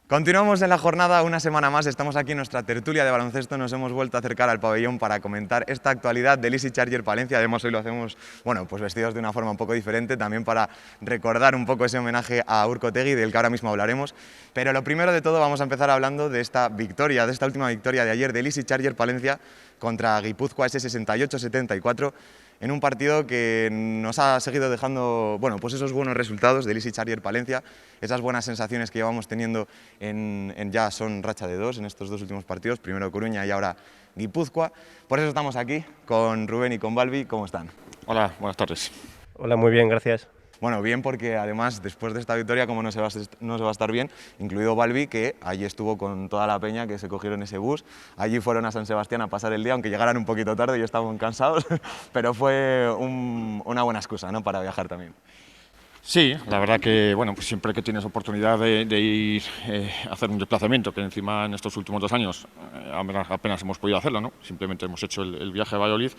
Continuamos en la jornada, una semana más, estamos aquí en nuestra tertulia de baloncesto, nos hemos vuelto a acercar al pabellón para comentar esta actualidad del Easy Charger Palencia. Además hoy lo hacemos, bueno, pues vestidos de una forma un poco diferente, también para recordar un poco ese homenaje a Urko Otegi, del que ahora mismo hablaremos. Pero lo primero de todo vamos a empezar hablando de esta victoria, de esta última victoria de ayer del Easy Charger Palencia contra Guipúzcoa, ese 68-74. En un partido que nos ha seguido dejando, bueno, pues esos buenos resultados del Easy Charger Palencia, esas buenas sensaciones que llevamos teniendo ya son racha de dos en estos dos últimos partidos, primero Coruña y ahora Guipúzcoa. Por eso estamos aquí con Rubén y con Balbi. ¿Cómo están? Hola, buenas tardes. Hola, muy bien, gracias. Bueno, bien, porque además después de esta victoria, como no se va a estar bien, incluido Balbi, que allí estuvo con toda la peña que se cogieron ese bus. Allí fueron a San Sebastián a pasar el día, aunque llegaran un poquito tarde y estaban cansados, pero fue una buena excusa, ¿no?, para viajar también. Sí, la verdad que bueno, pues siempre que tienes oportunidad de ir a hacer un desplazamiento, que encima en estos últimos 2 años apenas hemos podido hacerlo, ¿no? Simplemente hemos hecho el viaje a Valladolid,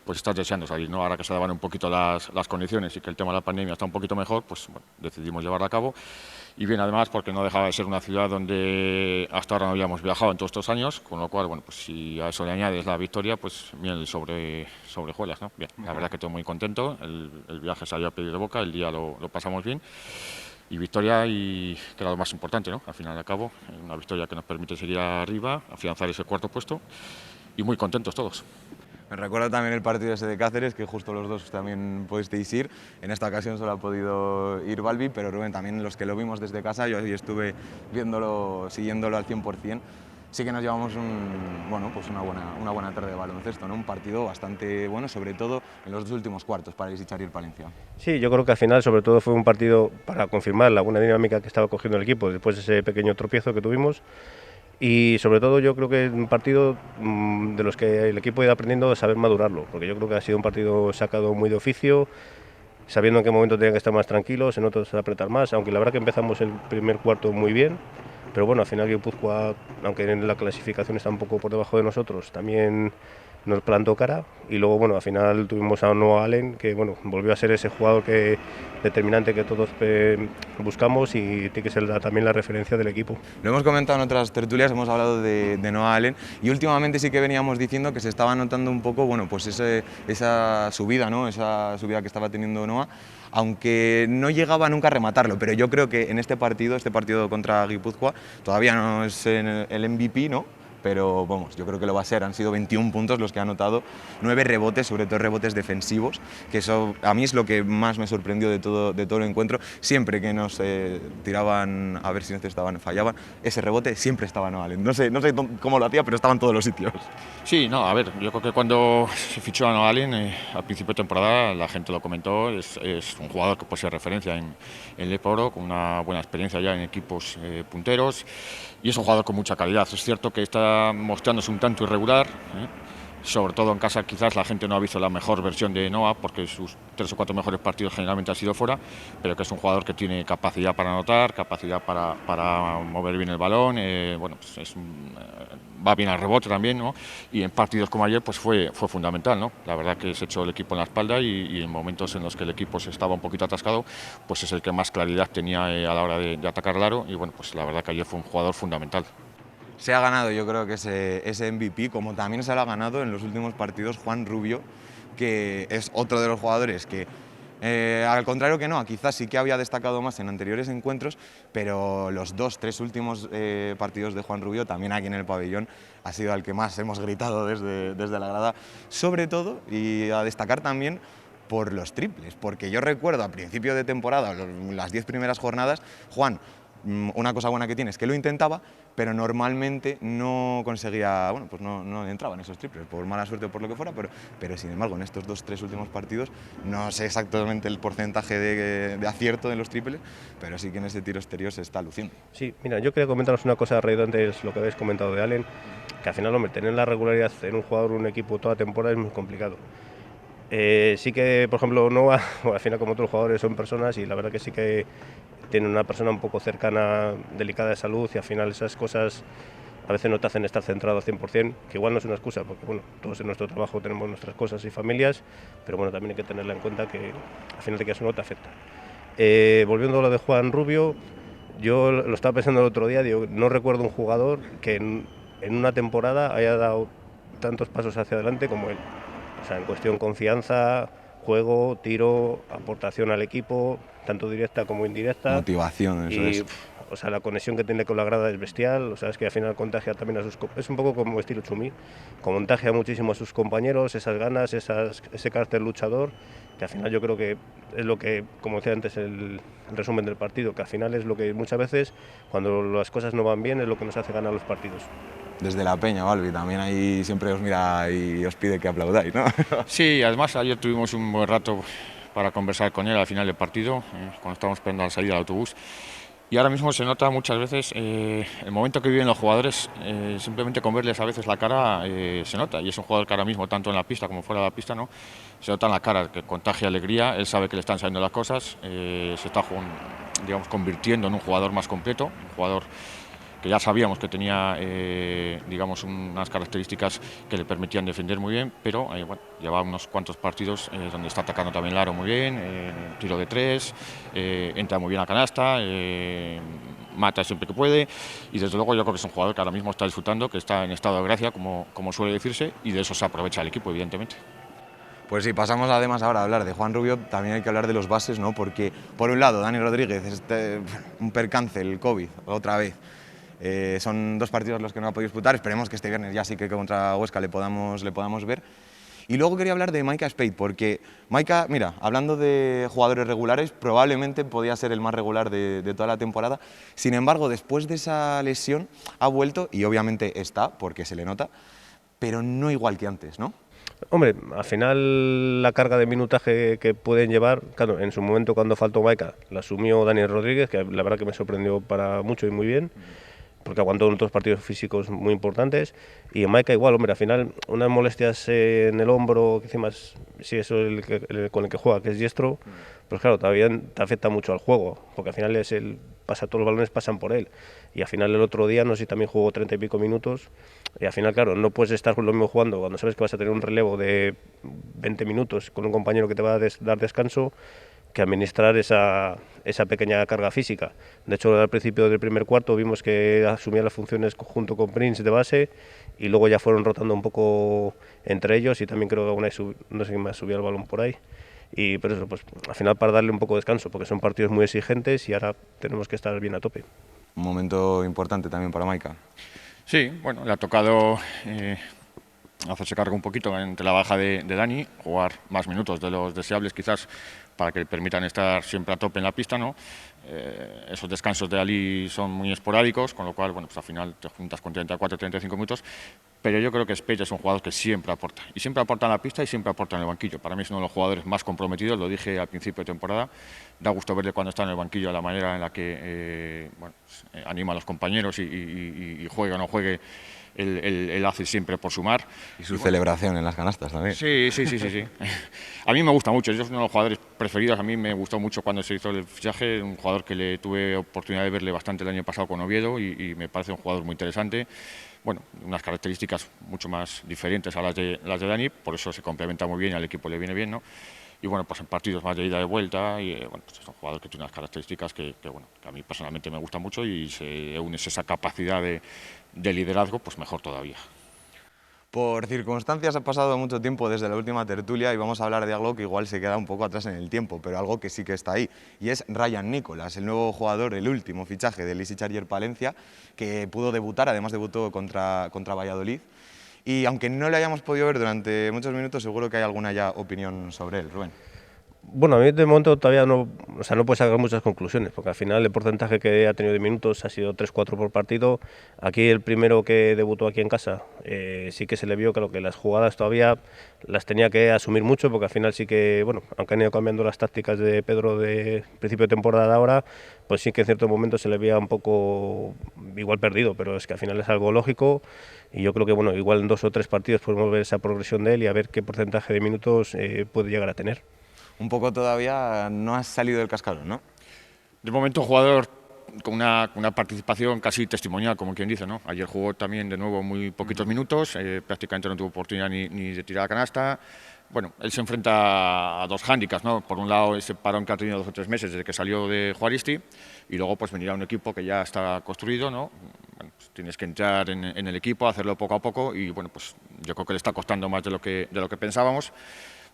pues estás deseando salir, ¿no? Ahora que se daban un poquito las condiciones y que el tema de la pandemia está un poquito mejor, pues bueno, decidimos llevarla a cabo. Y bien, además, porque no dejaba de ser una ciudad donde hasta ahora no habíamos viajado en todos estos años, con lo cual, bueno, pues si a eso le añades la victoria, pues miel sobre hojuelas, ¿no? Bien, la verdad que estoy muy contento, el viaje salió a pedir de boca, el día lo pasamos bien, y victoria, y que era lo más importante, ¿no? Al final y al cabo, una victoria que nos permite seguir arriba, afianzar ese cuarto puesto, y muy contentos todos. Me recuerdo también el partido ese de Cáceres, que justo los dos también pudisteis ir. En esta ocasión solo ha podido ir Balbi, pero Rubén, también los que lo vimos desde casa, yo estuve viéndolo, siguiéndolo al 100%. Sí que nos llevamos una buena tarde de baloncesto, ¿no? Un partido bastante bueno, sobre todo en los dos últimos cuartos para el Easy Charger Palencia. Sí, yo creo que al final sobre todo fue un partido para confirmar la buena dinámica que estaba cogiendo el equipo después de ese pequeño tropiezo que tuvimos. Y sobre todo yo creo que es un partido de los que el equipo ha ido aprendiendo a saber madurarlo, porque yo creo que ha sido un partido sacado muy de oficio, sabiendo en qué momento tenían que estar más tranquilos, en otros apretar más, aunque la verdad que empezamos el primer cuarto muy bien, pero bueno, al final Guipúzcoa, aunque en la clasificación está un poco por debajo de nosotros, también nos plantó cara, y luego bueno, al final tuvimos a Noah Allen, que bueno, volvió a ser ese jugador determinante que todos buscamos, y tiene que ser también la referencia del equipo. Lo hemos comentado en otras tertulias, hemos hablado de Noah Allen, y últimamente sí que veníamos diciendo que se estaba notando un poco, bueno, pues esa subida, ¿no?, esa subida que estaba teniendo Noah, aunque no llegaba nunca a rematarlo, pero yo creo que en este partido contra Guipúzcoa, todavía no es el MVP, ¿no?, pero vamos, yo creo que lo va a ser. Han sido 21 puntos los que ha anotado, 9 rebotes, sobre todo rebotes defensivos, que eso a mí es lo que más me sorprendió de todo el encuentro. Siempre que nos tiraban a ver si fallaban, ese rebote siempre estaba Noah Allen. No sé cómo lo hacía, pero estaba en todos los sitios. Sí, no, a ver, yo creo que cuando se fichó a Noah Allen al principio de temporada, la gente lo comentó, es un jugador que puede ser referencia en Leporo, con una buena experiencia ya en equipos punteros, y es un jugador con mucha calidad. Es cierto que está mostrándose un tanto irregular, sobre todo en casa quizás la gente no ha visto la mejor versión de Noah, porque sus 3 o 4 mejores partidos generalmente han sido fuera, pero que es un jugador que tiene capacidad para anotar, capacidad para mover bien el balón, bueno, pues va bien al rebote también, ¿no? Y en partidos como ayer pues fue fundamental, ¿no? La verdad que se echó el equipo en la espalda, y en momentos en los que el equipo se estaba un poquito atascado, pues es el que más claridad tenía a la hora de atacar el aro, y bueno, pues la verdad que ayer fue un jugador fundamental. Se ha ganado, yo creo que ese MVP, como también se lo ha ganado en los últimos partidos Juan Rubio, que es otro de los jugadores que, al contrario que Noah, quizás sí que había destacado más en anteriores encuentros, pero los 2-3 últimos partidos de Juan Rubio, también aquí en el pabellón, ha sido el que más hemos gritado desde la grada, sobre todo, y a destacar también por los triples, porque yo recuerdo a principio de temporada, las 10 primeras jornadas, Juan, una cosa buena que tiene es que lo intentaba, pero normalmente no conseguía, bueno, pues no entraban esos triples, por mala suerte o por lo que fuera, pero sin embargo en estos 2-3 últimos partidos, no sé exactamente el porcentaje de acierto de los triples, pero sí que en ese tiro exterior se está luciendo. Sí, mira, yo quería comentaros una cosa alrededor antes lo que habéis comentado de Allen, que al final, hombre, tener la regularidad en un jugador o un equipo toda temporada es muy complicado. Sí que, por ejemplo, Noah, al final como otros jugadores son personas, y la verdad que sí que tiene una persona un poco cercana, delicada de salud, y al final esas cosas a veces no te hacen estar centrado al 100%, que igual no es una excusa, porque bueno, todos en nuestro trabajo tenemos nuestras cosas y familias, pero bueno, también hay que tenerla en cuenta que al final de que eso no te afecta. Volviendo a lo de Juan Rubio, yo lo estaba pensando el otro día, digo, no recuerdo un jugador que en una temporada haya dado tantos pasos hacia adelante como él. O sea, en cuestión confianza, juego, tiro, aportación al equipo, tanto directa como indirecta. Motivación, eso Y, es. o sea, la conexión que tiene con la grada es bestial. O sea, es que al final contagia también a sus... Es un poco como estilo Chumí. Contagia muchísimo a sus compañeros, esas ganas, ese carácter luchador, que al final yo creo que es lo que, como decía antes el resumen del partido, que al final es lo que muchas veces, cuando las cosas no van bien, es lo que nos hace ganar los partidos. Desde la peña, Balbi, también ahí siempre os mira y os pide que aplaudáis, ¿no? Sí, además ayer tuvimos un buen rato para conversar con él al final del partido, cuando estábamos esperando la salida del autobús. Y ahora mismo se nota muchas veces el momento que viven los jugadores, simplemente con verles a veces la cara se nota. Y es un jugador que ahora mismo, tanto en la pista como fuera de la pista, ¿no? Se nota en la cara, que contagia alegría, él sabe que le están saliendo las cosas, se está, digamos, convirtiendo en un jugador más completo, un jugador que ya sabíamos que tenía digamos, unas características que le permitían defender muy bien, pero bueno, lleva unos cuantos partidos donde está atacando también el aro muy bien, tiro de tres, entra muy bien a canasta, mata siempre que puede, y desde luego yo creo que es un jugador que ahora mismo está disfrutando, que está en estado de gracia, como suele decirse, y de eso se aprovecha el equipo, evidentemente. Pues sí, pasamos además ahora a hablar de Juan Rubio, también hay que hablar de los bases, ¿no? Porque, por un lado, Dani Rodríguez, un percance, el COVID, otra vez. Son 2 partidos los que no ha podido disputar, esperemos que este viernes ya sí que contra Huesca le podamos ver. Y luego quería hablar de Maika Spade, porque Maika, mira, hablando de jugadores regulares, probablemente podía ser el más regular de toda la temporada. Sin embargo, después de esa lesión ha vuelto, y obviamente está, porque se le nota, pero no igual que antes, ¿no? Hombre, al final la carga de minutaje que pueden llevar, claro, en su momento cuando faltó Maika, la asumió Daniel Rodríguez, que la verdad que me sorprendió para mucho y muy bien, porque aguantó otros partidos físicos muy importantes, y en Maika igual, hombre, al final unas molestias en el hombro, que encima sí, eso es con el que juega, que es diestro, pues claro, todavía te afecta mucho al juego, porque al final todos los balones pasan por él, y al final el otro día, no sé si también jugó 30 y pico minutos, y al final, claro, no puedes estar lo mismo jugando cuando sabes que vas a tener un relevo de 20 minutos con un compañero que te va a dar descanso, que administrar esa pequeña carga física. De hecho, al principio del primer cuarto vimos que asumía las funciones junto con Prince de base y luego ya fueron rotando un poco entre ellos y también creo que alguna vez, no sé quién más subía el balón por ahí. Y por eso, pues al final para darle un poco de descanso, porque son partidos muy exigentes y ahora tenemos que estar bien a tope. Un momento importante también para Maika. Sí, bueno, le ha tocado hacerse cargo un poquito entre la baja de Dani, jugar más minutos de los deseables quizás para que le permitan estar siempre a tope en la pista, ¿no? Esos descansos de Ali son muy esporádicos, con lo cual, bueno, pues al final te juntas con 34, 35 minutos, pero yo creo que Spade es un jugador que siempre aporta, y siempre aporta en la pista y siempre aporta en el banquillo. Para mí es uno de los jugadores más comprometidos, lo dije al principio de temporada, da gusto verle cuando está en el banquillo, la manera en la que bueno, pues, anima a los compañeros y juegue o no juegue, él hace siempre por sumar. Y su celebración en las canastas también. Sí. A mí me gusta mucho, es uno de los jugadores preferidos, a mí me gustó mucho cuando se hizo el fichaje, un jugador que le tuve oportunidad de verle bastante el año pasado con Oviedo y me parece un jugador muy interesante. Bueno, unas características mucho más diferentes a las de Dani, por eso se complementa muy bien y al equipo le viene bien, ¿no? Y bueno, pues en partidos más de ida y de vuelta, y bueno, pues es un jugador que tiene unas características que a mí personalmente me gusta mucho y se une esa capacidad de liderazgo, pues mejor todavía. Por circunstancias ha pasado mucho tiempo desde la última tertulia y vamos a hablar de algo que igual se queda un poco atrás en el tiempo, pero algo que sí que está ahí, y es Ryan Nicholas, el nuevo jugador, el último fichaje del Easy Charger Palencia, que pudo debutar, además debutó contra Valladolid, y aunque no le hayamos podido ver durante muchos minutos, seguro que hay alguna ya opinión sobre él, Rubén. Bueno, a mí de momento todavía no, o sea, no puedo sacar muchas conclusiones, porque al final el porcentaje que ha tenido de minutos ha sido 3-4 por partido. Aquí el primero que debutó aquí en casa, sí que se le vio, creo que las jugadas todavía las tenía que asumir mucho, porque al final sí que, bueno, aunque han ido cambiando las tácticas de Pedro de principio de temporada ahora, pues sí que en ciertos momentos se le veía un poco igual perdido, pero es que al final es algo lógico y yo creo que, bueno, igual en 2 o 3 partidos podemos ver esa progresión de él y a ver qué porcentaje de minutos puede llegar a tener. Un poco todavía no has salido del cascarón, ¿no? De momento un jugador con una participación casi testimonial, como quien dice, ¿no? Ayer jugó también de nuevo muy poquitos minutos, prácticamente no tuvo oportunidad ni de tirar a canasta, Bueno, él se enfrenta a dos hándicaps, ¿no? Por un lado, ese parón que ha tenido 2 o 3 meses desde que salió de Juaristi, y luego pues venir a un equipo que ya está construido, ¿no? Bueno, pues tienes que entrar en el equipo, hacerlo poco a poco, y bueno, pues yo creo que le está costando más de lo que pensábamos.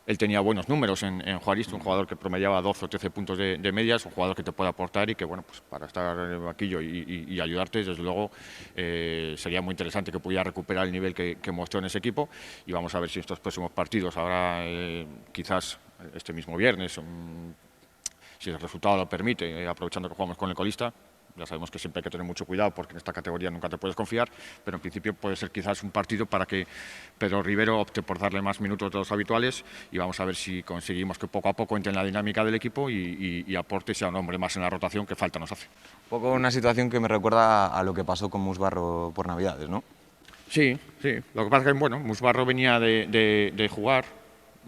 Él tenía buenos números en Juaristi, un jugador que promediaba 12 o 13 puntos de medias, un jugador que te puede aportar y que, bueno, pues para estar en el banquillo y ayudarte, desde luego, sería muy interesante que pudiera recuperar el nivel que mostró en ese equipo. Y vamos a ver si estos próximos partidos, ahora quizás este mismo viernes, si el resultado lo permite, aprovechando que jugamos con el colista. Ya sabemos que siempre hay que tener mucho cuidado porque en esta categoría nunca te puedes confiar, pero en principio puede ser quizás un partido para que Pedro Rivero opte por darle más minutos de los habituales, y vamos a ver si conseguimos que poco a poco entre en la dinámica del equipo y aporte, sea un hombre más en la rotación que falta nos hace. Un poco una situación que me recuerda a lo que pasó con Musbarro por Navidades, ¿no? Sí, sí. Lo que pasa es que, bueno, Musbarro venía de jugar,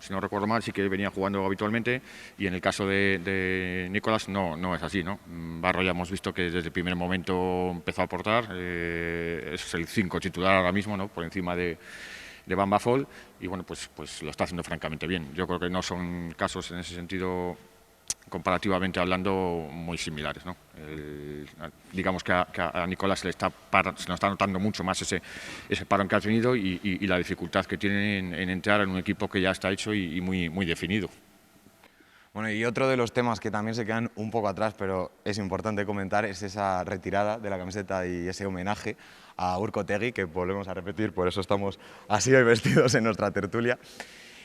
si no recuerdo mal, sí que venía jugando habitualmente, y en el caso de Nicolás no es así, ¿no? Barro ya hemos visto que desde el primer momento empezó a aportar, es el 5 titular ahora mismo, ¿no? Por encima de Bamba Fall, y bueno, pues lo está haciendo francamente bien. Yo creo que no son casos en ese sentido, comparativamente hablando, muy similares, ¿no? Digamos que a Nicolás se nos está notando mucho más ese parón que ha tenido y la dificultad que tiene en entrar en un equipo que ya está hecho y muy definido. Bueno, y otro de los temas que también se quedan un poco atrás, pero es importante comentar, es esa retirada de la camiseta y ese homenaje a Urko Otegi, que volvemos a repetir, por eso estamos así hoy vestidos en nuestra tertulia.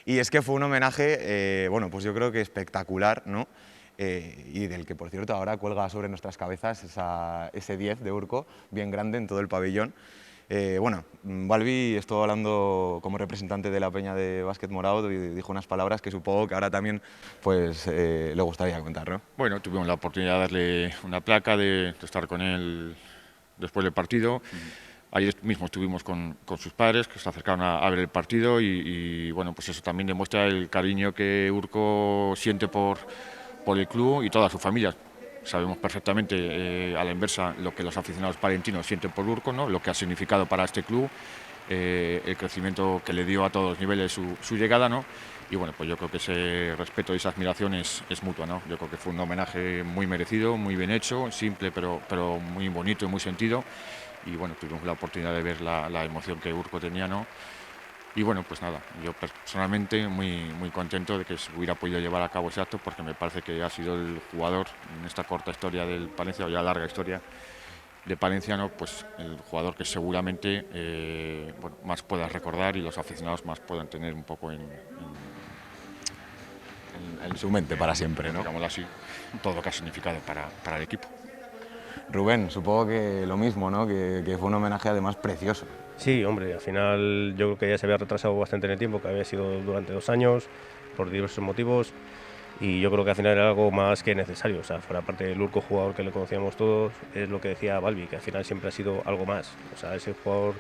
Y es que fue un homenaje, bueno, pues yo creo que espectacular, ¿no? Y del que, por cierto, ahora cuelga sobre nuestras cabezas ese 10 de Urko, bien grande en todo el pabellón. Bueno, Balbi estuvo hablando como representante de la Peña de Básquet Morado y dijo unas palabras que supongo que ahora también pues, le gustaría contar, ¿no? Bueno, tuvimos la oportunidad de darle una placa, de estar con él después del partido. Ayer mismo estuvimos con sus padres, que se acercaron a ver el partido, y bueno, pues eso también demuestra el cariño que Urko siente por el club y toda su familia. Sabemos perfectamente, a la inversa, lo que los aficionados palentinos sienten por Urko, ¿no? Lo que ha significado para este club, el crecimiento que le dio a todos los niveles su llegada, ¿no? Y bueno, pues yo creo que ese respeto y esa admiración es mutua, ¿no? Yo creo que fue un homenaje muy merecido, muy bien hecho, simple pero muy bonito y muy sentido. Y bueno, tuvimos la oportunidad de ver la emoción que Urko tenía, ¿no? Y bueno, pues nada, yo personalmente muy contento de que se hubiera podido llevar a cabo ese acto, porque me parece que ha sido el jugador en esta corta historia del Palencia, o ya larga historia de Palencia, ¿no? Pues el jugador que seguramente bueno, más puedas recordar y los aficionados más puedan tener un poco en su mente para siempre, ¿no? Digámoslo así, todo lo que ha significado para el equipo. Rubén, supongo que lo mismo, ¿no? Que fue un homenaje además precioso. Sí, hombre, al final yo creo que ya se había retrasado bastante en el tiempo, que había sido durante 2 años, por diversos motivos, y yo creo que al final era algo más que necesario. O sea, fuera parte del Urko jugador que le conocíamos todos, es lo que decía Balbi, que al final siempre ha sido algo más. O sea, ese jugador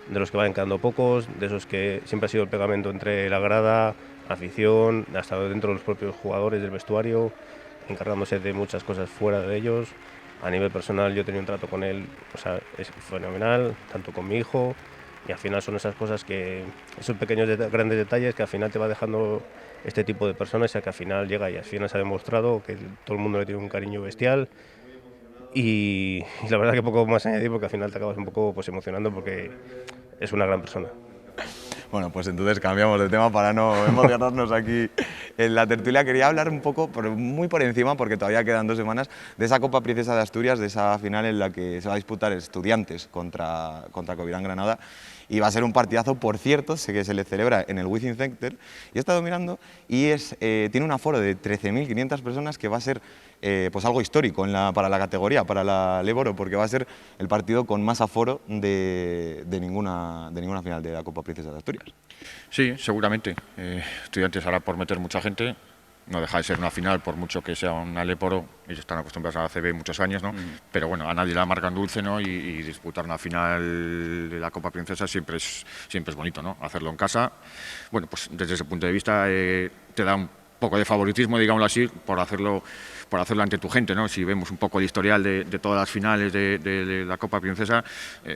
de los que van quedando pocos, de esos que siempre ha sido el pegamento entre la grada, afición, hasta dentro de los propios jugadores del vestuario, encargándose de muchas cosas fuera de ellos. A nivel personal yo he tenido un trato con él, o sea, es fenomenal, tanto con mi hijo, y al final son esas cosas que, esos pequeños grandes detalles que al final te va dejando este tipo de personas, y que al final llega y al final se ha demostrado que todo el mundo le tiene un cariño bestial, y la verdad que poco más añadir, porque al final te acabas un poco pues emocionando, porque es una gran persona. Bueno, pues entonces cambiamos de tema para no emocionarnos aquí en la tertulia. Quería hablar un poco, muy por encima, porque todavía quedan 2 semanas, de esa Copa Princesa de Asturias, de esa final en la que se va a disputar Estudiantes contra Covirán Granada. Y va a ser un partidazo, por cierto, sé que se le celebra en el Wizzing Center. Y he estado mirando y tiene un aforo de 13.500 personas, que va a ser pues algo histórico para la categoría, para la Leboro, porque va a ser el partido con más aforo de ninguna final de la Copa Princesa de Asturias. Sí, seguramente. Estudiantes hará por meter mucha gente. No deja de ser una final, por mucho que sea una Leporo, ellos están acostumbrados a la CB muchos años, ¿no? Pero bueno, a nadie la marcan dulce, ¿no? Y disputar una final de la Copa Princesa siempre es bonito, ¿no? Hacerlo en casa, bueno, pues desde ese punto de vista te da un poco de favoritismo, digámoslo así, por hacerlo por hacerlo ante tu gente, ¿no? Si vemos un poco el historial de todas las finales de la Copa Princesa,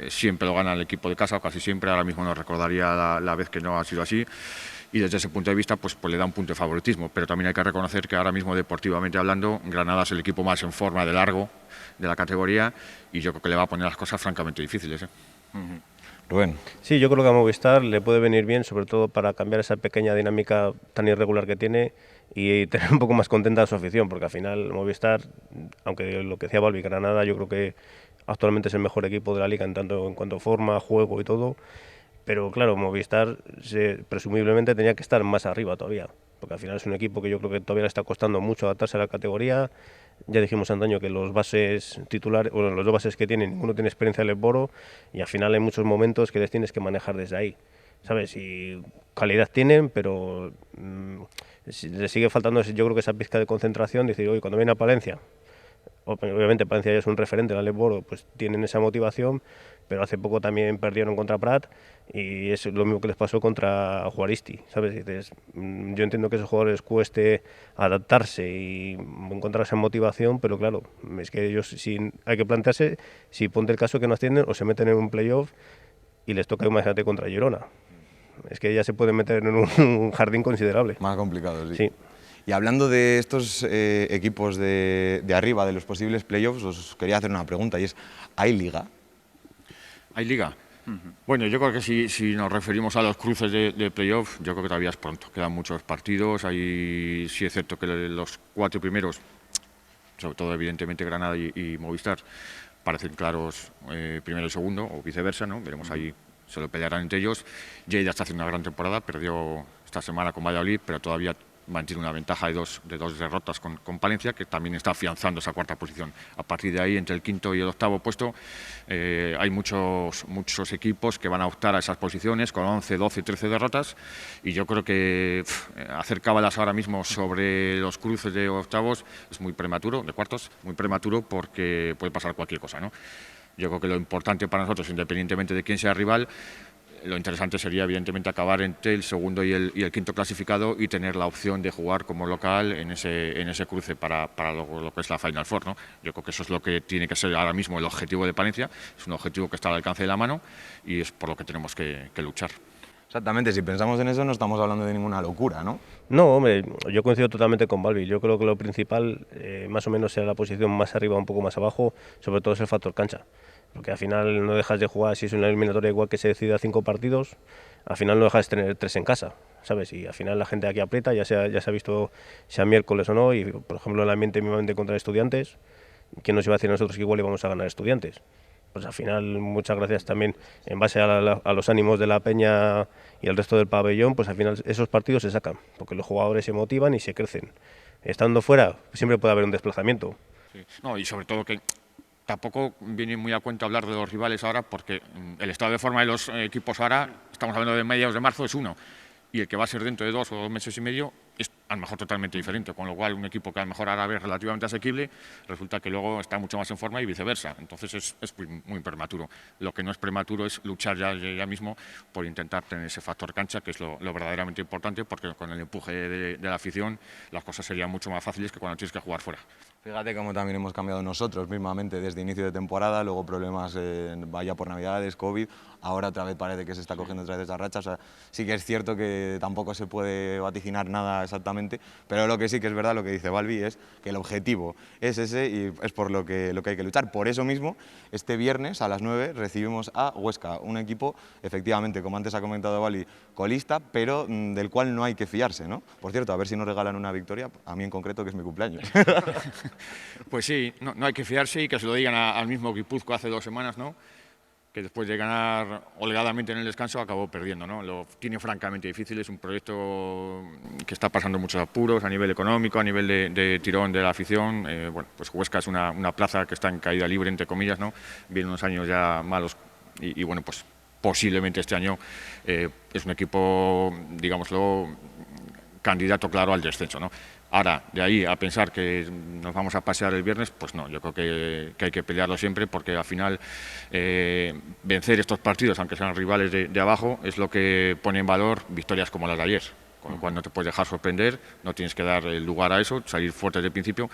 siempre lo gana el equipo de casa, o casi siempre. Ahora mismo no recordaría la vez que no ha sido así. Y desde ese punto de vista pues le da un punto de favoritismo, pero también hay que reconocer que ahora mismo, deportivamente hablando, Granada es el equipo más en forma de largo de la categoría, y yo creo que le va a poner las cosas francamente difíciles, ¿eh? Rubén. Sí, yo creo que a Movistar le puede venir bien, sobre todo para cambiar esa pequeña dinámica tan irregular que tiene y tener un poco más contenta a su afición, porque al final Movistar, aunque lo que decía Balbi, Granada, yo creo que actualmente es el mejor equipo de la liga en cuanto a forma, juego y todo. Pero claro, Movistar presumiblemente tenía que estar más arriba todavía, porque al final es un equipo que yo creo que todavía le está costando mucho adaptarse a la categoría. Ya dijimos antaño que los bases titulares, bueno, los dos bases que tienen, ninguno tiene experiencia en el Boro, y al final hay muchos momentos que les tienes que manejar desde ahí, ¿sabes? Y calidad tienen, pero les sigue faltando, yo creo que esa pizca de concentración, decir, oye, cuando viene a Palencia, obviamente Palencia ya es un referente, el Alex Boro, pues tienen esa motivación, pero hace poco también perdieron contra Prat y es lo mismo que les pasó contra Juaristi, ¿sabes? Dices, yo entiendo que a esos jugadores cueste adaptarse y encontrar esa motivación, pero claro, es que ellos hay que plantearse si ponte el caso que no ascienden o se meten en un playoff y les toca, imagínate, contra Girona. Es que ya se pueden meter en un jardín considerable. Más complicado, sí. Sí. Y hablando de estos equipos de arriba, de los posibles playoffs, os quería hacer una pregunta, y es, ¿hay liga? ¿Hay liga? Bueno, yo creo que si nos referimos a los cruces de playoff, yo creo que todavía es pronto. Quedan muchos partidos. Sí es cierto que los 4 primeros, sobre todo evidentemente Granada y Movistar, parecen claros primero y segundo, o viceversa, ¿no? Veremos ahí, se lo pelearán entre ellos. Lleida está haciendo una gran temporada, perdió esta semana con Valladolid, pero todavía mantiene una ventaja de dos derrotas con Palencia, que también está afianzando esa cuarta posición. A partir de ahí, entre el quinto y el octavo puesto, hay muchos equipos que van a optar a esas posiciones con 11, 12, 13 derrotas, y yo creo que hacer cábalas ahora mismo sobre los cruces de octavos es muy prematuro, de cuartos, muy prematuro, porque puede pasar cualquier cosa, ¿no? Yo creo que lo importante para nosotros, independientemente de quién sea el rival, lo interesante sería, evidentemente, acabar entre el segundo y el quinto clasificado y tener la opción de jugar como local en ese cruce para lo que es la Final Four, ¿no? Yo creo que eso es lo que tiene que ser ahora mismo el objetivo de Palencia. Es un objetivo que está al alcance de la mano y es por lo que tenemos que luchar. Exactamente, si pensamos en eso no estamos hablando de ninguna locura, ¿no? No, hombre, yo coincido totalmente con Balbi. Yo creo que lo principal, más o menos, sea la posición más arriba o un poco más abajo, sobre todo es el factor cancha. Porque al final no dejas de jugar, si es una eliminatoria igual que se decide a 5 partidos, al final no dejas de tener 3 en casa, ¿sabes? Y al final la gente aquí aprieta, ya se ha visto, sea miércoles o no, y por ejemplo el ambiente mismamente contra Estudiantes, ¿quién nos iba a decir a nosotros que igual íbamos a ganar Estudiantes? Pues al final, muchas gracias también, en base a los ánimos de la peña y el resto del pabellón, pues al final esos partidos se sacan, porque los jugadores se motivan y se crecen. Estando fuera, siempre puede haber un desplazamiento. Sí. No, y sobre todo que tampoco viene muy a cuento hablar de los rivales ahora, porque el estado de forma de los equipos ahora, estamos hablando de mediados de marzo, es uno, y el que va a ser dentro de 2 o 2 meses y medio es a lo mejor totalmente diferente, con lo cual un equipo que a lo mejor ahora es relativamente asequible, resulta que luego está mucho más en forma y viceversa. Entonces es muy prematuro. Lo que no es prematuro es luchar ya mismo por intentar tener ese factor cancha, que es lo verdaderamente importante, porque con el empuje de la afición las cosas serían mucho más fáciles que cuando tienes que jugar fuera. Fíjate cómo también hemos cambiado nosotros mismamente desde inicio de temporada, luego problemas vaya por Navidades, COVID, ahora otra vez parece que se está cogiendo otra vez esa racha. O sea, sí que es cierto que tampoco se puede vaticinar nada exactamente, pero lo que sí que es verdad, lo que dice Balbi, es que el objetivo es ese y es por lo que hay que luchar. Por eso mismo, este viernes a las 9 recibimos a Huesca, un equipo, efectivamente, como antes ha comentado Balbi, colista, pero del cual no hay que fiarse, ¿no? Por cierto, a ver si nos regalan una victoria, a mí en concreto, que es mi cumpleaños. Pues sí, no hay que fiarse, y que se lo digan al mismo Guipúzcoa hace 2 semanas, ¿no? Que después de ganar holgadamente en el descanso acabó perdiendo, ¿no? Lo tiene francamente difícil, es un proyecto que está pasando muchos apuros a nivel económico, a nivel de tirón de la afición. Bueno, pues Huesca es una plaza que está en caída libre, entre comillas, ¿no? Vienen unos años ya malos y bueno, pues posiblemente este año es un equipo, digámoslo, candidato claro al descenso, ¿no? Ahora, de ahí a pensar que nos vamos a pasear el viernes, pues no, yo creo que hay que pelearlo siempre, porque al final vencer estos partidos, aunque sean rivales de abajo, es lo que pone en valor victorias como las de ayer. con lo cual no te puedes dejar sorprender, no tienes que dar el lugar a eso, salir fuerte desde el principio,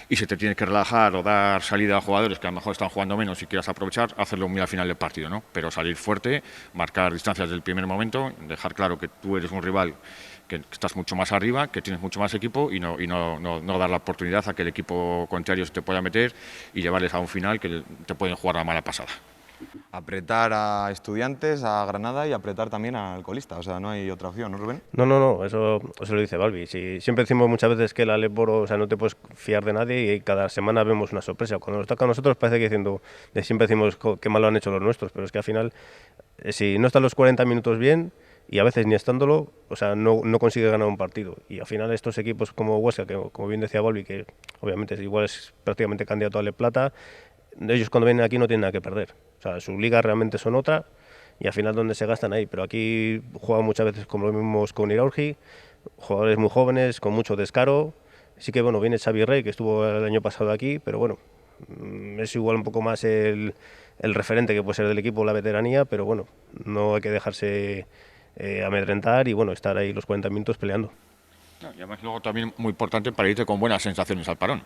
y si te tienes que relajar o dar salida a jugadores que a lo mejor están jugando menos y quieras aprovechar, hacerlo muy al final del partido, ¿no? Pero salir fuerte, marcar distancias desde el primer momento, dejar claro que tú eres un rival que estás mucho más arriba, que tienes mucho más equipo y no dar la oportunidad a que el equipo contrario se te pueda meter y llevarles a un final que te pueden jugar a mala pasada. Apretar a Estudiantes, a Granada y apretar también al colista, o sea, no hay otra opción, ¿no, Rubén? No, eso lo dice Balbi. Si, siempre decimos muchas veces que el Aleporo, o sea, no te puedes fiar de nadie y cada semana vemos una sorpresa. Cuando nos toca a nosotros parece que siempre decimos qué mal lo han hecho los nuestros, pero es que al final, si no están los 40 minutos bien, y a veces ni estándolo, o sea, no consigue ganar un partido. Y al final estos equipos como Huesca, que como bien decía Balbi, que obviamente igual es prácticamente candidato a Le Plata, ellos cuando vienen aquí no tienen nada que perder. O sea, sus ligas realmente son otra y al final donde se gastan ahí. Pero aquí juegan muchas veces como lo mismos con Iraurgi, jugadores muy jóvenes, con mucho descaro. Sí que bueno, viene Xavi Rey, que estuvo el año pasado aquí, pero bueno, es igual un poco más el referente que puede ser del equipo, la veteranía, pero bueno, no hay que dejarse amedrentar y bueno, estar ahí los 40 minutos peleando. No, y además luego también muy importante para irte con buenas sensaciones al parón.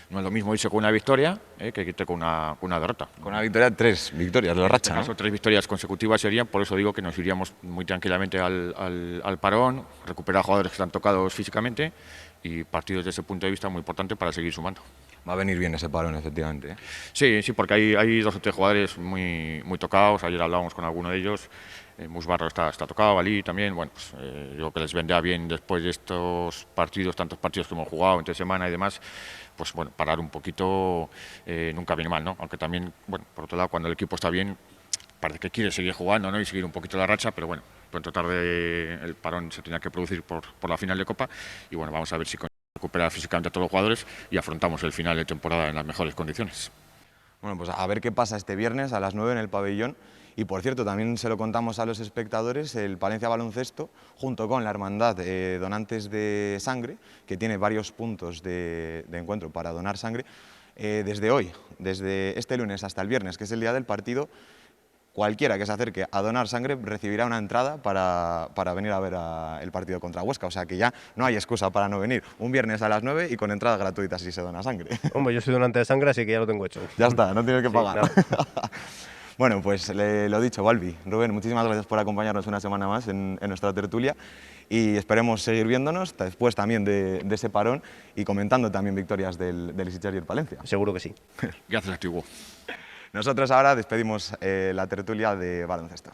No es lo mismo irse con una victoria que irte con una derrota. Con una victoria, 3 victorias de la racha, En este caso, ¿no? 3 victorias consecutivas serían, por eso digo que nos iríamos muy tranquilamente al parón, recuperar jugadores que están tocados físicamente y partidos desde ese punto de vista muy importante para seguir sumando. Va a venir bien ese parón, efectivamente, ¿eh? Sí, porque hay 2 o 3 jugadores muy tocados. Ayer hablábamos con alguno de ellos. Musbarro está tocado, Ali también. Bueno, pues, yo creo que les vendrá bien después de estos partidos, tantos partidos que hemos jugado entre semana y demás. Pues bueno, parar un poquito nunca viene mal, ¿no? Aunque también, bueno, por otro lado, cuando el equipo está bien, parece que quiere seguir jugando, ¿no? Y seguir un poquito la racha, pero bueno, pronto o tarde el parón se tenía que producir por la final de Copa. Y bueno, vamos a ver si recuperar físicamente a todos los jugadores y afrontamos el final de temporada en las mejores condiciones. Bueno, pues a ver qué pasa este viernes a las 9 en el pabellón. Y por cierto, también se lo contamos a los espectadores, el Palencia Baloncesto, junto con la Hermandad Donantes de Sangre, que tiene varios puntos de encuentro para donar sangre, desde hoy, desde este lunes hasta el viernes, que es el día del partido, cualquiera que se acerque a donar sangre recibirá una entrada para venir a ver el partido contra Huesca. O sea que ya no hay excusa para no venir. Un viernes a las 9 y con entrada gratuita si se dona sangre. Hombre, yo soy donante de sangre, así que ya lo tengo hecho. Ya está, no tienes que pagar. Sí, Bueno, pues lo dicho, Balbi, Rubén, muchísimas gracias por acompañarnos una semana más en nuestra tertulia y esperemos seguir viéndonos después también de ese parón y comentando también victorias del Sitges y el Palencia. Seguro que sí. Gracias a ti, Hugo. Nosotros ahora despedimos la tertulia de baloncesto.